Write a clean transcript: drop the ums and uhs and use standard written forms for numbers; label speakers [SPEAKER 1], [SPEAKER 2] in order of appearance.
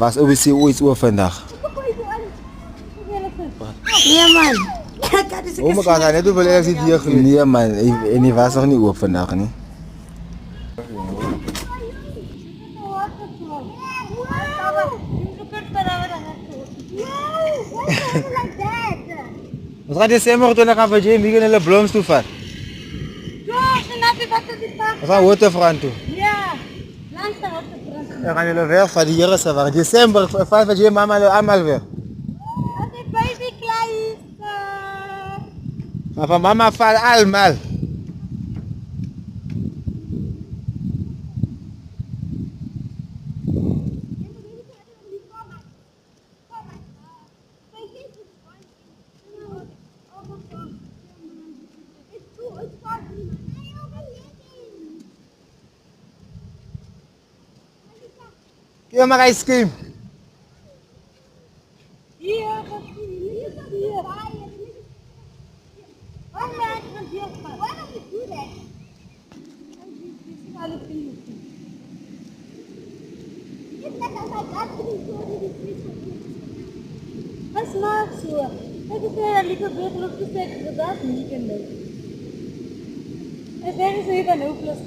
[SPEAKER 1] Was OBC ooit oor vandag?
[SPEAKER 2] Nee man.
[SPEAKER 1] Oh my god, net hoeveel ergens hier geweest? Nee man, en die was nog niet oor vandaag nie. Ons gaan Desember toe gaan vir Jim, hier gaan hulle blooms toe vat. Ons gaan waterfront toe.
[SPEAKER 2] Ja, langs de waterfront.
[SPEAKER 1] Dan gaan jullie weg van die Here se wag. Desember vat vir Jim allemaal weer.
[SPEAKER 2] Dat die baby klaar is.
[SPEAKER 1] Maar van mama val allemaal. Hier maar ice cream.
[SPEAKER 2] Hier, wat hier? Waarom laat je hier gaan? Waarom doe je dat? Wat smaakt zo? Kijk eens naar die beter op de stek, dat is niet in de. En zeggen ze hier van hoofdlos.